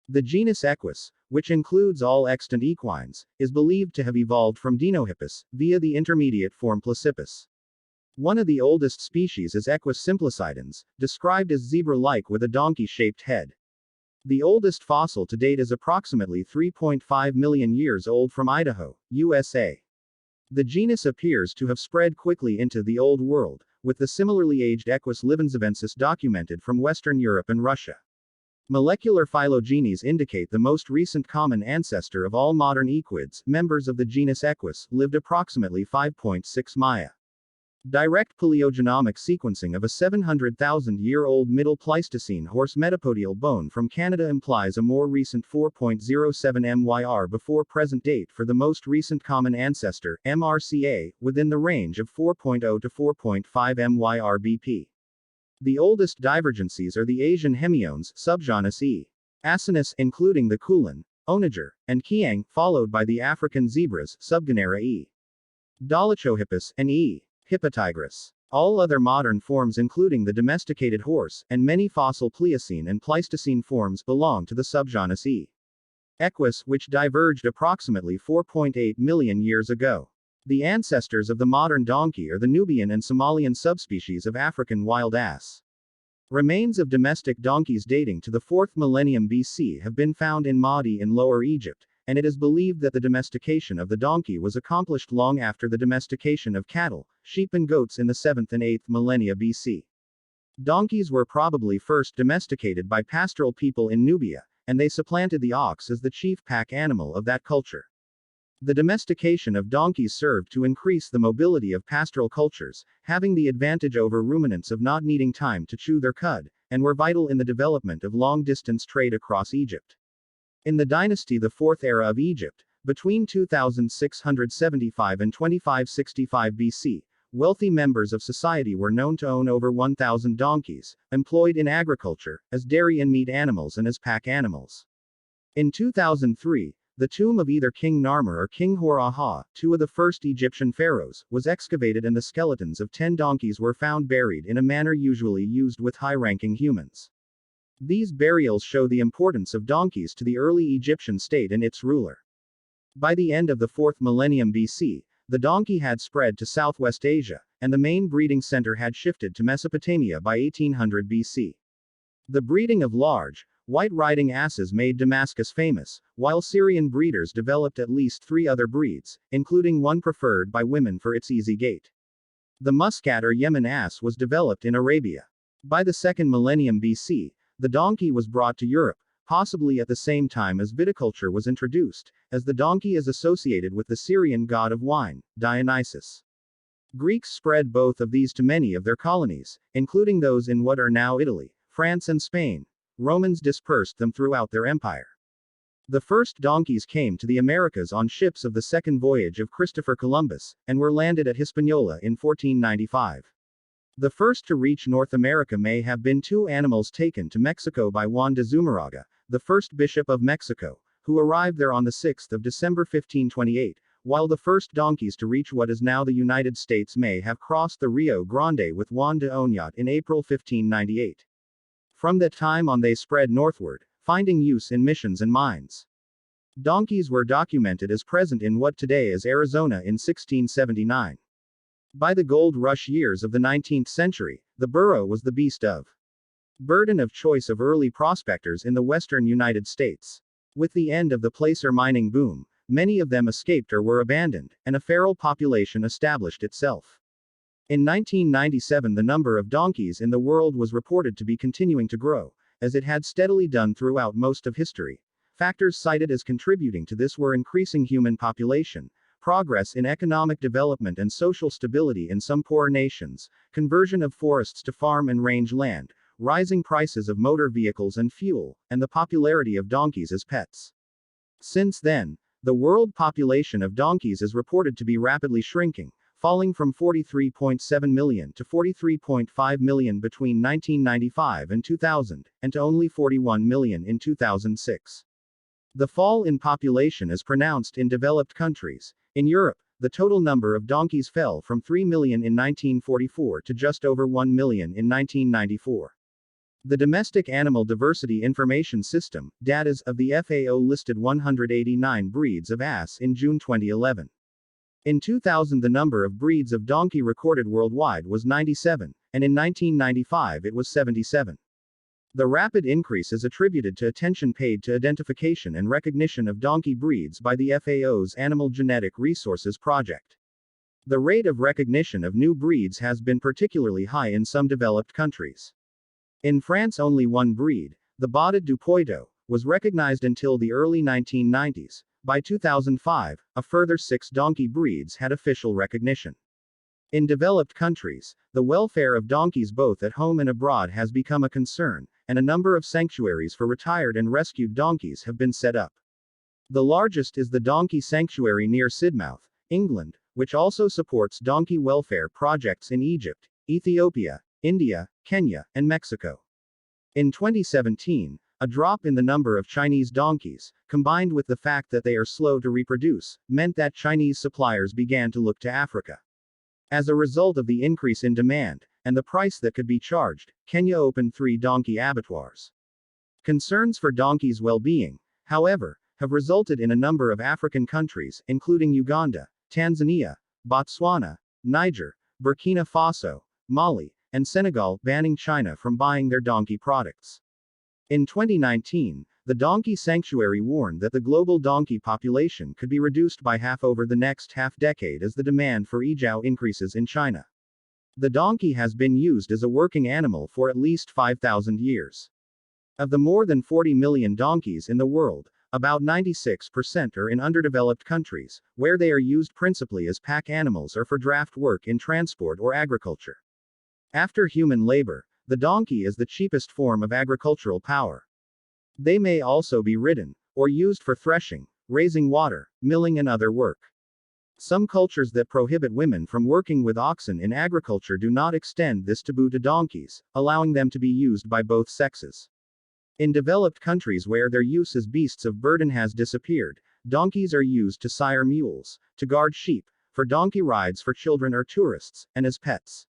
The genus Equus, which includes all extant equines, is believed to have evolved from Dinohippus, via the intermediate form Placippus. One of the oldest species is Equus simplicidans, described as zebra-like with a donkey-shaped head. The oldest fossil to date is approximately 3.5 million years old from Idaho, USA. The genus appears to have spread quickly into the Old World, with the similarly aged Equus livenzavensis documented from Western Europe and Russia. Molecular phylogenies indicate the most recent common ancestor of all modern equids, members of the genus Equus, lived approximately 5.6 Maya. Direct paleogenomic sequencing of a 700,000-year-old Middle Pleistocene horse metapodial bone from Canada implies a more recent 4.07 MYR before present date for the most recent common ancestor, MRCA, within the range of 4.0 to 4.5 MYR BP. The oldest divergencies are the Asian hemiones, subgenus E. asinus, including the Kulin, onager, and Kiang, followed by the African zebras, subgenera E. dolichohippus, and E. hippotigris. All other modern forms including the domesticated horse, and many fossil Pliocene and Pleistocene forms belong to the subgenus E. equus, which diverged approximately 4.8 million years ago. The ancestors of the modern donkey are the Nubian and Somalian subspecies of African wild ass. Remains of domestic donkeys dating to the 4th millennium BC have been found in Mahdi in Lower Egypt, and it is believed that the domestication of the donkey was accomplished long after the domestication of cattle, sheep and goats in the 7th and 8th millennia BC. Donkeys were probably first domesticated by pastoral people in Nubia, and they supplanted the ox as the chief pack animal of that culture. The domestication of donkeys served to increase the mobility of pastoral cultures, having the advantage over ruminants of not needing time to chew their cud, and were vital in the development of long-distance trade across Egypt. In the dynasty the Fourth Era of Egypt, between 2675 and 2565 BC, wealthy members of society were known to own over 1,000 donkeys, employed in agriculture, as dairy and meat animals and as pack animals. In 2003, the tomb of either King Narmer or King Hor-Aha, two of the first Egyptian pharaohs, was excavated and the skeletons of 10 donkeys were found buried in a manner usually used with high-ranking humans. These burials show the importance of donkeys to the early Egyptian state and its ruler. By the end of the 4th millennium BC, the donkey had spread to Southwest Asia, and the main breeding center had shifted to Mesopotamia by 1800 BC. The breeding of large, white riding asses made Damascus famous, while Syrian breeders developed at least 3 other breeds, including one preferred by women for its easy gait. The Muscat or Yemen ass was developed in Arabia. By the 2nd millennium BC, the donkey was brought to Europe, possibly at the same time as viticulture was introduced, as the donkey is associated with the Syrian god of wine, Dionysus. Greeks spread both of these to many of their colonies, including those in what are now Italy, France and Spain. Romans dispersed them throughout their empire. The first donkeys came to the Americas on ships of the second voyage of Christopher Columbus, and were landed at Hispaniola in 1495. The first to reach North America may have been 2 animals taken to Mexico by Juan de Zumarraga, the first bishop of Mexico, who arrived there on the 6th of December 1528, while the first donkeys to reach what is now the United States may have crossed the Rio Grande with Juan de Oñate in April 1598. From that time on they spread northward, finding use in missions and mines. Donkeys were documented as present in what today is Arizona in 1679. By the gold rush years of the 19th century, the burro was the beast of burden of choice of early prospectors in the western United States. With the end of the placer mining boom, many of them escaped or were abandoned, and a feral population established itself. In 1997 the number of donkeys in the world was reported to be continuing to grow, as it had steadily done throughout most of history. Factors cited as contributing to this were increasing human population, progress in economic development and social stability in some poor nations, conversion of forests to farm and range land, rising prices of motor vehicles and fuel, and the popularity of donkeys as pets. Since then, the world population of donkeys is reported to be rapidly shrinking, falling from 43.7 million to 43.5 million between 1995 and 2000, and to only 41 million in 2006. The fall in population is pronounced in developed countries. In Europe, the total number of donkeys fell from 3 million in 1944 to just over 1 million in 1994. The Domestic Animal Diversity Information System, DATAS, of the FAO listed 189 breeds of ass in June 2011. In 2000 the number of breeds of donkey recorded worldwide was 97, and in 1995 it was 77. The rapid increase is attributed to attention paid to identification and recognition of donkey breeds by the FAO's Animal Genetic Resources Project. The rate of recognition of new breeds has been particularly high in some developed countries. In France only one breed, the Boutet du Poitou, was recognized until the early 1990s. By 2005, a further 6 donkey breeds had official recognition. In developed countries, the welfare of donkeys both at home and abroad has become a concern, and a number of sanctuaries for retired and rescued donkeys have been set up. The largest is the Donkey Sanctuary near Sidmouth, England, which also supports donkey welfare projects in Egypt, Ethiopia, India, Kenya, and Mexico. In 2017, a drop in the number of Chinese donkeys, combined with the fact that they are slow to reproduce, meant that Chinese suppliers began to look to Africa. As a result of the increase in demand, and the price that could be charged, Kenya opened 3 donkey abattoirs. Concerns for donkeys' well-being, however, have resulted in a number of African countries, including Uganda, Tanzania, Botswana, Niger, Burkina Faso, Mali, and Senegal, banning China from buying their donkey products. In 2019, the Donkey Sanctuary warned that the global donkey population could be reduced by half over the next half-decade as the demand for Ijao increases in China. The donkey has been used as a working animal for at least 5,000 years. Of the more than 40 million donkeys in the world, about 96% are in underdeveloped countries, where they are used principally as pack animals or for draft work in transport or agriculture. After human labor, the donkey is the cheapest form of agricultural power. They may also be ridden, or used for threshing, raising water, milling and other work. Some cultures that prohibit women from working with oxen in agriculture do not extend this taboo to donkeys, allowing them to be used by both sexes. In developed countries where their use as beasts of burden has disappeared, donkeys are used to sire mules, to guard sheep, for donkey rides for children or tourists, and as pets.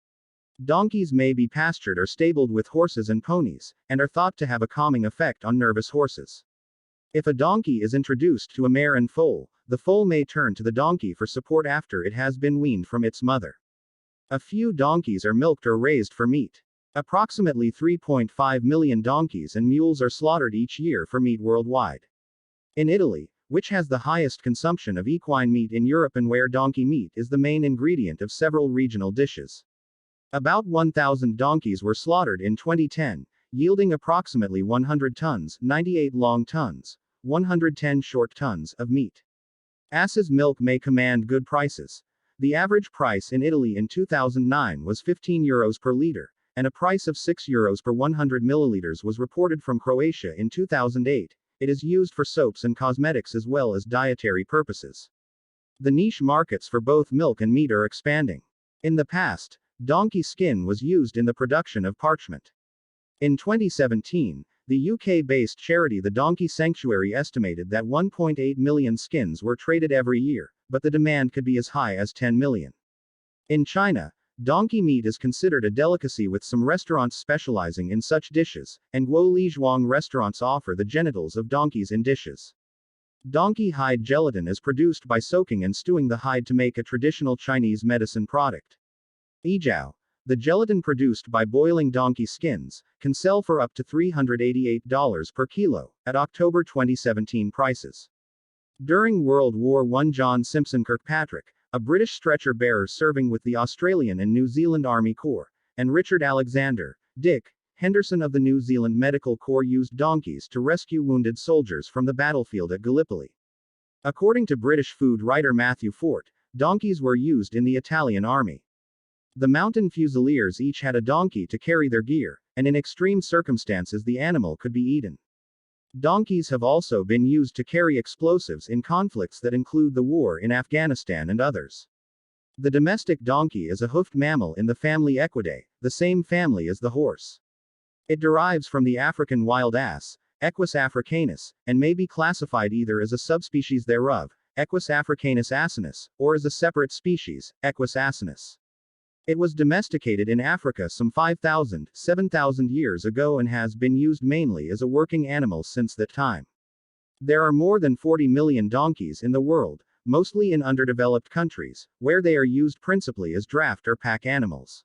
Donkeys may be pastured or stabled with horses and ponies, and are thought to have a calming effect on nervous horses. If a donkey is introduced to a mare and foal, the foal may turn to the donkey for support after it has been weaned from its mother. A few donkeys are milked or raised for meat. Approximately 3.5 million donkeys and mules are slaughtered each year for meat worldwide. In Italy, which has the highest consumption of equine meat in Europe and where donkey meat is the main ingredient of several regional dishes, about 1,000 donkeys were slaughtered in 2010, yielding approximately 100 tons, 98 long tons, 110 short tons of meat. Ass's milk may command good prices. The average price in Italy in 2009 was €15 per liter, and a price of €6 per 100 milliliters was reported from Croatia in 2008. It is used for soaps and cosmetics as well as dietary purposes. The niche markets for both milk and meat are expanding. In the past, donkey skin was used in the production of parchment. In 2017, the UK-based charity The Donkey Sanctuary estimated that 1.8 million skins were traded every year, but the demand could be as high as 10 million. In China, donkey meat is considered a delicacy with some restaurants specializing in such dishes, and Guoli Zhuang restaurants offer the genitals of donkeys in dishes. Donkey hide gelatin is produced by soaking and stewing the hide to make a traditional Chinese medicine product. Ijao, the gelatin produced by boiling donkey skins, can sell for up to $388 per kilo, at October 2017 prices. During World War I, John Simpson Kirkpatrick, a British stretcher bearer serving with the Australian and New Zealand Army Corps, and Richard Alexander, Dick Henderson of the New Zealand Medical Corps used donkeys to rescue wounded soldiers from the battlefield at Gallipoli. According to British food writer Matthew Fort, donkeys were used in the Italian army. The mountain fusiliers each had a donkey to carry their gear, and in extreme circumstances the animal could be eaten. Donkeys have also been used to carry explosives in conflicts that include the war in Afghanistan and others. The domestic donkey is a hoofed mammal in the family Equidae, the same family as the horse. It derives from the African wild ass, Equus africanus, and may be classified either as a subspecies thereof, Equus africanus asinus, or as a separate species, Equus asinus. It was domesticated in Africa some 5,000, 7,000 years ago and has been used mainly as a working animal since that time. There are more than 40 million donkeys in the world, mostly in underdeveloped countries, where they are used principally as draft or pack animals.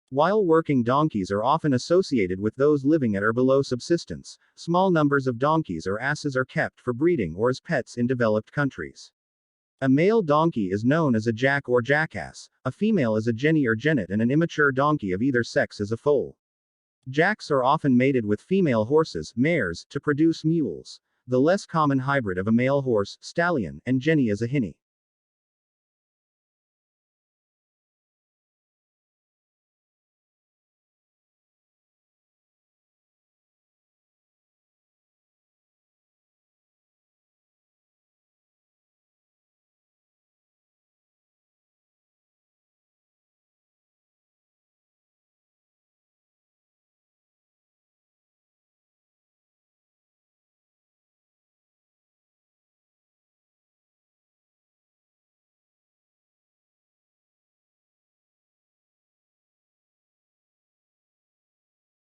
While working donkeys are often associated with those living at or below subsistence, small numbers of donkeys or asses are kept for breeding or as pets in developed countries. A male donkey is known as a jack or jackass, a female as a jenny or jennet, and an immature donkey of either sex as a foal. Jacks are often mated with female horses, mares, to produce mules. The less common hybrid of a male horse, stallion, and jenny is a hinny.